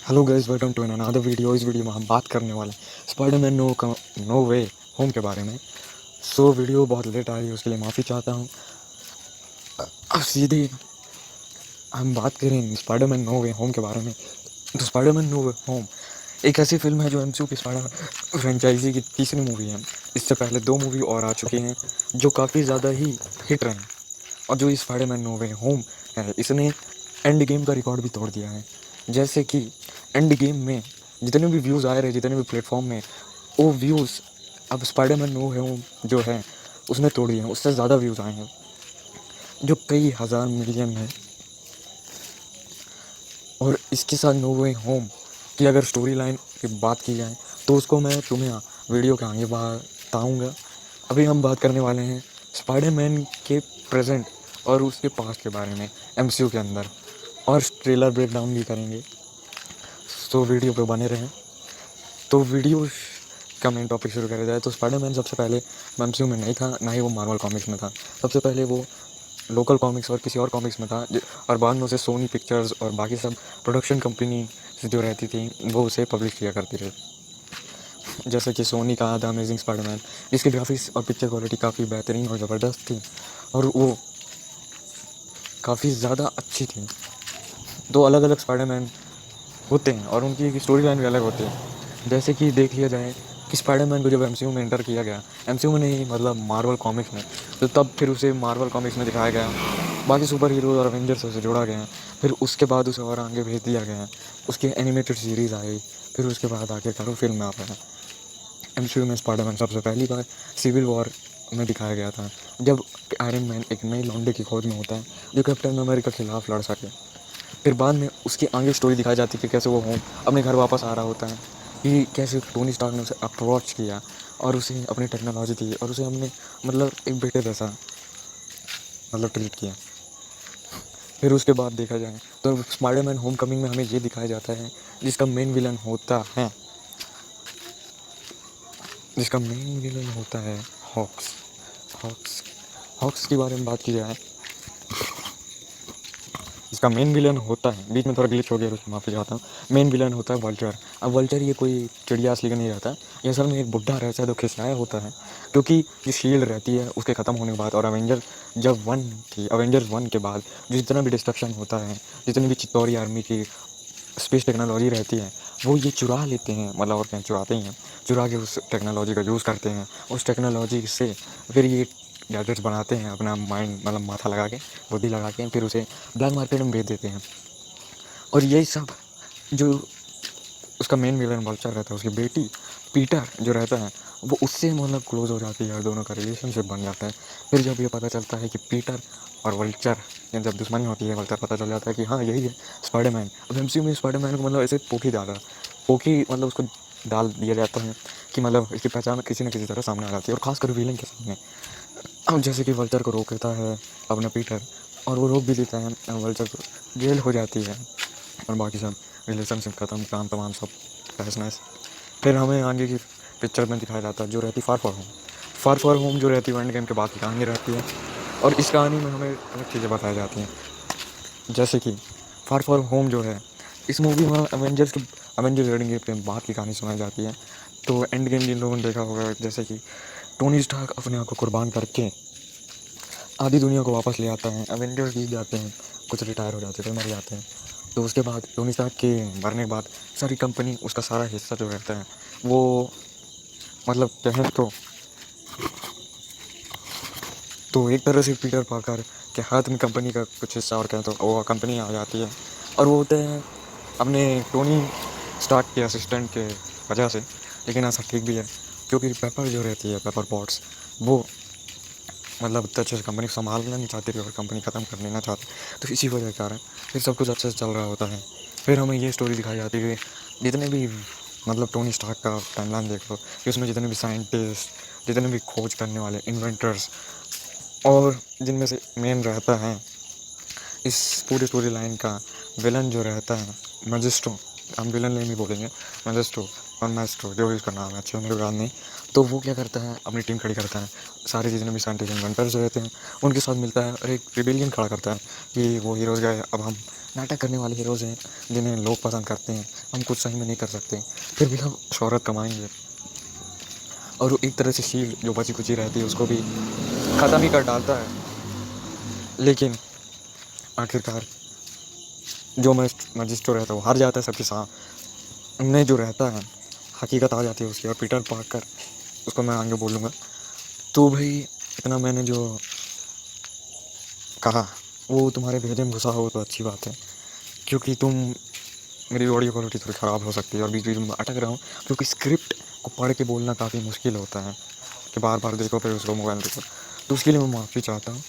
Hello guys, welcome to another video. इस video में हम बात करने वाले हैं स्पाइडरमैन नो वे होम के बारे में। वीडियो बहुत लेट आ रही है, उसके लिए माफ़ी चाहता हूँ। अब सीधे हम बात करें स्पाइडरमैन नो वे होम के बारे में। तो स्पाइडरमैन नो वे होम एक ऐसी फिल्म है जो एमसीयू की स्पाइडर फ्रेंचाइजी की तीसरी मूवी है। इससे पहले दो मूवी और आ चुकी हैं जो काफ़ी ज़्यादा ही हिट रही, और जो इस स्पाइडरमैन नो वे होम है इसने एंड गेम का रिकॉर्ड भी तोड़ दिया है। जैसे कि एंड गेम में जितने भी व्यूज़ आए रहे, जितने भी प्लेटफॉर्म में, वो व्यूज़ अब स्पाइडरमैन नो वे होम जो है उसने तोड़ दिए हैं। उससे ज़्यादा व्यूज़ आए हैं, जो कई हज़ार मिलियन है। और इसके साथ नो वे होम की अगर स्टोरी लाइन की बात की जाए तो उसको मैं तुम्हें वीडियो के आगे बताऊँगा। अभी हम बात करने वाले हैं स्पाइडरमैन के प्रेजेंट और उसके पास्ट के बारे में एमसीयू के अंदर, और ट्रेलर ब्रेकडाउन भी करेंगे। तो वीडियो पे बने रहें। तो वीडियो का मेन टॉपिक शुरू करा जाए तो स्पाइडरमैन सबसे पहले एमसीयू में नहीं था, ना ही वो मार्वल कॉमिक्स में था। सबसे पहले वो लोकल कॉमिक्स और किसी और कॉमिक्स में था, और बाद में उसे सोनी पिक्चर्स और बाकी सब प्रोडक्शन कंपनी जो रहती थी वो उसे पब्लिश किया करती थी। जैसे कि सोनी का द अमेजिंग स्पाइडरमैन, जिसकी ग्राफिक्स और पिक्चर क्वालिटी काफ़ी बेहतरीन और ज़बरदस्त थी, और वो काफ़ी ज़्यादा अच्छी थी। दो अलग अलग स्पाइडरमैन होते हैं और उनकी स्टोरी लाइन भी अलग होती है। जैसे कि देख लिया जाए कि स्पाइडरमैन को जब एमसीयू में एंटर किया गया, एमसीयू में नहीं मतलब मार्वल कॉमिक्स में, तो तब फिर उसे मार्वल कॉमिक्स में दिखाया गया, बाकी सुपर हीरो और अवेंजर्स से जोड़ा गया। फिर उसके बाद उसे और आगे भेज दिया गया, उसकी एनिमेटेड सीरीज़ आई। फिर उसके बाद आखिरकार वो फिल्म में आ पाया। एमसीयू में स्पाइडरमैन सबसे पहली बार सिविल वॉर में दिखाया गया था, जब आयरन मैन एक नई लौंडे की खोज में होता है जो कैप्टन अमेरिका के खिलाफ लड़ सके। फिर बाद में उसकी आगे स्टोरी दिखाई जाती है कि कैसे वो होम अपने घर वापस आ रहा होता है, कि कैसे टोनी स्टार्क ने उसे अप्रोच किया और उसे अपनी टेक्नोलॉजी दी और उसे हमने मतलब एक बेटे जैसा मतलब ट्रीट किया। फिर उसके बाद देखा जाए तो स्पाइडरमैन होम कमिंग में हमें ये दिखाया जाता है जिसका मेन विलन होता है हॉक्स। हॉक्स हॉक्स के बारे में बात की जाए, इसका मेन विलन होता है, बीच में थोड़ा ग्लिच हो गया, उसकी माफ़ी चाहता हूँ। मेन विलन होता है वल्चर। अब वल्चर ये कोई चिड़िया असली का नहीं रहता, ये असल में एक बुढ़ा रहता है जो खिसियाया होता है, क्योंकि जो शील्ड रहती है उसके ख़त्म होने के बाद और अवेंजर्स वन के बाद जो जितना भी डिस्ट्रक्शन होता है, जितनी भी चित्तौरी आर्मी की स्पेस टेक्नोलॉजी रहती है, वो ये चुरा लेते हैं, मतलब और क्या चुराते ही हैं, चुरा के उस टेक्नोलॉजी का यूज़ करते हैं। उस टेक्नोलॉजी से फिर ये गैजेट्स बनाते हैं अपना माइंड मतलब माथा लगा के, बुद्धि लगा के, फिर उसे ब्लैक मार्केट में बेच देते हैं। और यही सब जो उसका मेन विलन वल्चर रहता है, उसकी बेटी पीटर जो रहता है, वो उससे मतलब क्लोज हो जाती है और दोनों का रिलेशनशिप बन जाता है। फिर जब ये पता चलता है कि पीटर और वल्चर की जब दुश्मनी होती है, वल्चर पता चल जाता है कि हाँ यही है स्पाइडरमैन। अब एमसीयू में स्पाइडरमैन को मतलब ऐसे पोखी मतलब उसको डाल दिया जाता है कि मतलब इसकी पहचान किसी न किसी तरह सामने आ जाती है, और खासकर विलन के सामने। अब जैसे कि वल्चर को रोक देता है अपना पीटर, और वो रोक भी देता है, वल्चर को जेल हो जाती है, और बाकी सब रिलेशनशिप ख़त्म, काम तमाम सब तहस नहस। फिर हमें आगे की पिक्चर में दिखाया जाता है जो रहती फार फॉर होम जो रहती है एंड गेम के बाद की कहानी रहती है, और इस कहानी में हमें अलग चीज़ें बताई जाती हैं। जैसे कि फार फॉर होम जो है, इस मूवी में अवेंजर्स एंड गेम के बाद की कहानी सुनाई जाती है। तो एंड गेम जिन लोगों ने देखा होगा, जैसे कि टोनी स्टार्क अपने आप को कुर्बान करके आधी दुनिया को वापस ले आता है, अवेंजर्स जीत जाते हैं, कुछ रिटायर हो जाते हैं, फिर मर जाते हैं। तो उसके बाद टोनी स्टार्क के मरने के बाद सारी कंपनी उसका सारा हिस्सा जो रहता है वो मतलब कहें तो एक तरह से पीटर पाकर के हाथ में कंपनी का कुछ हिस्सा, और कहें तो वो कंपनी आ जाती है, और वो होते हैं अपने टोनी स्टार्क के असिस्टेंट के वजह से। लेकिन ऐसा ठीक भी है, क्योंकि पेपर जो रहती है, पेपर पॉट्स, वो मतलब इतने अच्छे से कंपनी को संभालना नहीं चाहती थी और कंपनी ख़त्म कर लेना चाहती। तो इसी वजह के कारण फिर सब कुछ अच्छे से चल रहा होता है। फिर हमें ये स्टोरी दिखाई जाती है कि जितने भी मतलब टोनी स्टार्क का टाइमलाइन देख लो कि उसमें जितने भी साइंटिस्ट, जितने भी खोज करने वाले इन्वेंटर्स, और जिनमें से मेन रहता है इस पूरी स्टोरी लाइन का विलन जो रहता है मजिस्ट्रो, हम विलन नहीं बोलेंगे, मजिस्ट्रो और मैस्ट्रो जो भी उसका नाम है, अच्छे मेरे याद नहीं। तो वो क्या करता है, अपनी टीम खड़ी करता है, सारे जितने भी साइंटिस्ट इन्वेंटर्स रहते हैं उनके साथ मिलता है और एक रिबेलियन खड़ा करता है कि वो हीरोज़ गए, अब हम नाटक करने वाले हीरोज़ हैं जिन्हें लोग पसंद करते हैं, हम कुछ सही में नहीं कर सकते, फिर भी हम शोहरत कमाएंगे। और वो एक तरह से शील्ड जो बची कुची रहती है उसको भी ख़त्म ही कर डालता है। लेकिन आखिरकार जो मैजिस्ट्रो रहता है वो हार जाता है सबके सामने, जो रहता है हकीकत आ जाती है उसकी, और पीटर पार्कर, उसको मैं आगे बोलूँगा। तो भाई इतना मैंने जो कहा वो तुम्हारे भेजे में घुसा हो तो अच्छी बात है, क्योंकि मेरी ऑडियो क्वालिटी थोड़ी ख़राब हो सकती है और बीच बीच में अटक रहा हूँ, क्योंकि स्क्रिप्ट को पढ़ के बोलना काफ़ी मुश्किल होता है कि बार बार देखो फिर उसको मोबाइल देखो, तो उसके लिए मैं माफ़ी चाहता हूँ।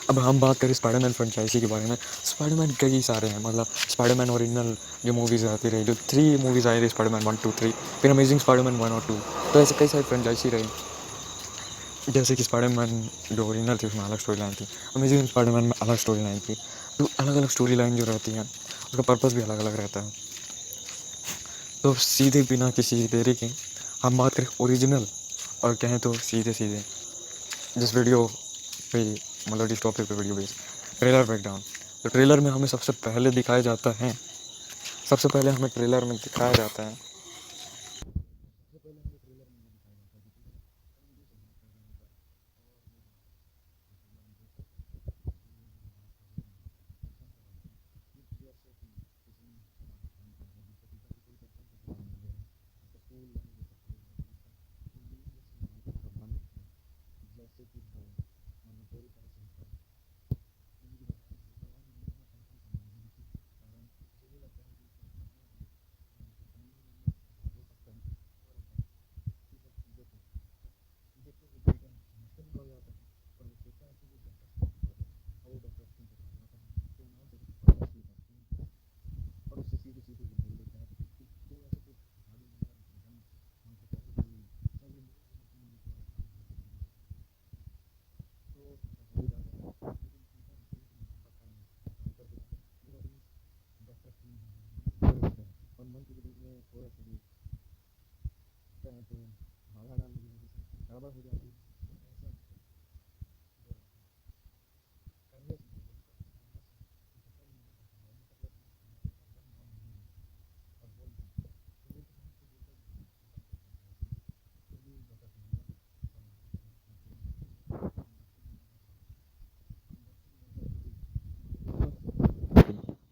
अब हम बात करें स्पाइडरमैन फ्रेंचाइजी के बारे में। स्पाइडरमैन कई सारे हैं, मतलब स्पाइडरमैन ओरिजिनल जो मूवीज़ आती रही, जो 3 मूवीज़ आई रही, स्पाइडरमैन 1, 2, 3, फिर अमेजिंग स्पाइडरमैन 1 और 2, तो ऐसे कई सारी फ्रेंचाइजी रही। जैसे कि स्पाइडरमैन जो ओरिजिनल थी उसमें अलग स्टोरी लाइन थी, अमेजिंग स्पाइडरमैन में अलग स्टोरी लाइन थी, तो अलग अलग स्टोरी लाइन जो रहती है उसका पर्पस भी अलग अलग रहता है। तो सीधे बिना किसी देरी के हम बात करें ओरिजिनल, और कहें तो सीधे सीधे जिस वीडियो पे, मतलब जिस टॉपिक पे वीडियो बेस, ट्रेलर ब्रेकडाउन। तो ट्रेलर में हमें सबसे पहले दिखाया जाता है, सबसे पहले हमें ट्रेलर में दिखाया जाता है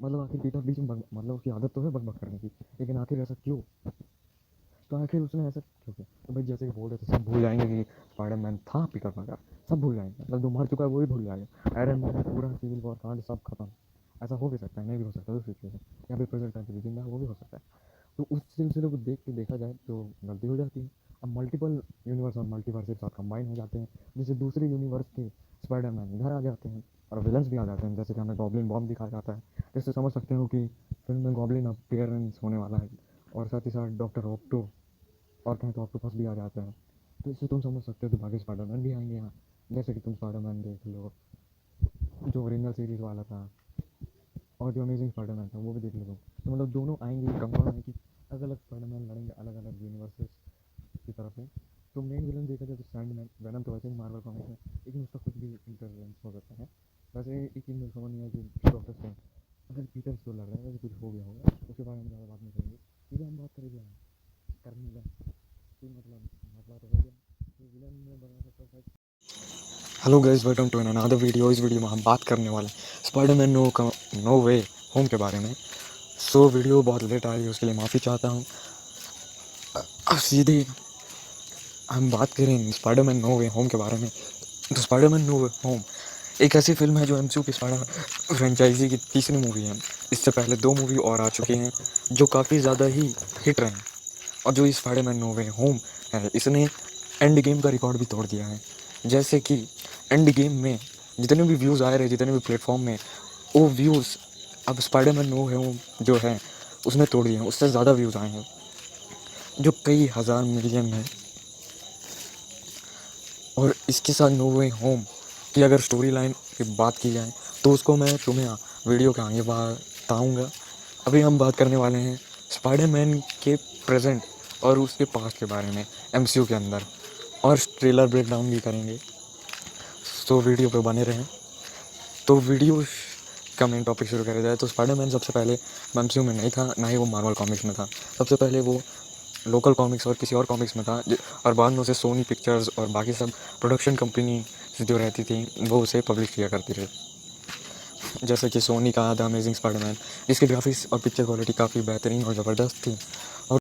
मतलब आखिर पीटर बीच में मतलब उसकी आदत तो है बक करने की, लेकिन आखिर ऐसा क्यों, तो आखिर उसने ऐसा क्यों किया? तो भाई जैसे कि बोल रहे थे सब भूल जाएंगे कि स्पाइडरमैन था पीटर पार्कर, सब भूल जाएंगे, मतलब जो मर चुका है वो भी भूल जाएगा, आयरन मैन पूरा सिविल वॉर कांड सब खत्म। ऐसा हो भी सकता है, नहीं भी हो सकता, सिचुएशन या फिर प्रेजेंट टाइम पे जिंदा है वो भी हो सकता है। तो उस सिलसिले को देख के देखा जाए तो गलती हो जाती है। अब मल्टीपल यूनिवर्स और मल्टीवर्स एक साथ कंबाइन हो जाते हैं, जिससे दूसरे यूनिवर्स के स्पाइडरमैन इधर आ जाते हैं और विलन्स भी आ जाते हैं, जैसे कि हमें गॉब्लिन बॉम्ब दिखाया जाता है, जिससे समझ सकते हो कि फिल्म में गॉब्लिन अपीयरेंस होने वाला है, और साथ ही साथ डॉक्टर ऑक्टो और कहीं तो ऑक्टोपस भी आ जाता है, तो इससे तुम समझ सकते हो कि बाकी स्पाइडरमैन भी आएंगे यहाँ। जैसे कि तुम स्पाइडरमैन देख लो जो ओरिजिनल सीरीज़ वाला था, और जो अमेजिंग स्पाइडरमैन था वो भी देख लो, तो मतलब दोनों आएंगे, कंफर्म है कि अलग अलग स्पाइडरमैन लड़ेंगे अलग अलग यूनिवर्सेस की तरफ से। तो मेन विलन देखा जाए तो सैंडमैन, वेनम तो वैसे ही मार्वल कॉमिक्स है, लेकिन उसका कुछ भी इंटरवेंस हो सकता है। वैसे एक चीज़ मुझे समझ नहीं है कि डॉक्टर स्ट्रेंज अगर पीटर से लड़ रहा है, वैसे कुछ हो गया होगा, उसके बारे में ज़्यादा बात नहीं करेंगे, सीधे हम बात करेंगे करने का कोई मतलब मसला तो हो गया, तो विलन में बना सकता है। Hello guys, welcome to another video. इस वीडियो में हम बात करने वाले हैं स्पाइडरमैन नो वे होम के बारे में। सो वीडियो बहुत लेट आ रही है, उसके लिए माफ़ी चाहता हूँ। अब सीधे हम बात करें स्पाइडरमैन नो वे होम के बारे में। तो स्पाइडरमैन नो वे होम एक ऐसी फिल्म है जो एमसीयू की स्पाइडर फ्रेंचाइजी की तीसरी मूवी है। इससे पहले 2 मूवी और आ चुकी हैं जो काफ़ी ज़्यादा ही हिट रहे हैं, और जो स्पाइडरमैन नो वे होम है इसने एंड गेम का रिकॉर्ड भी तोड़ दिया है। जैसे कि एंड गेम में जितने भी व्यूज़ आए रहे, जितने भी प्लेटफॉर्म में, वो व्यूज़ अब स्पाइडरमैन नो वे होम जो है उसने तोड़ दिए हैं, उससे ज़्यादा व्यूज़ आए हैं, जो कई हज़ार मिलियन है। और इसके साथ नो वे होम की अगर स्टोरी लाइन की बात की जाए तो उसको मैं तुम्हें वीडियो के आगे बताऊँगा। अभी हम बात करने वाले हैं स्पाइडरमैन के प्रेजेंट और उसके पास्ट के बारे में एमसीयू के अंदर, और ट्रेलर ब्रेकडाउन भी करेंगे। तो वीडियो पे बने रहें। तो वीडियो का मेन टॉपिक शुरू करा जाए तो स्पाइडरमैन सबसे पहले एमसीयू में नहीं था, ना ही वो मार्वल कॉमिक्स में था। सबसे पहले वो लोकल कॉमिक्स और किसी और कॉमिक्स में था, और बाद में उसे सोनी पिक्चर्स और बाकी सब प्रोडक्शन कंपनी जो रहती थी वो उसे पब्लिश किया करती थी। जैसे कि सोनी का द अमेजिंग स्पाइडरमैन, जिसकी ग्राफिक्स और पिक्चर क्वालिटी काफ़ी बेहतरीन और ज़बरदस्त थी, और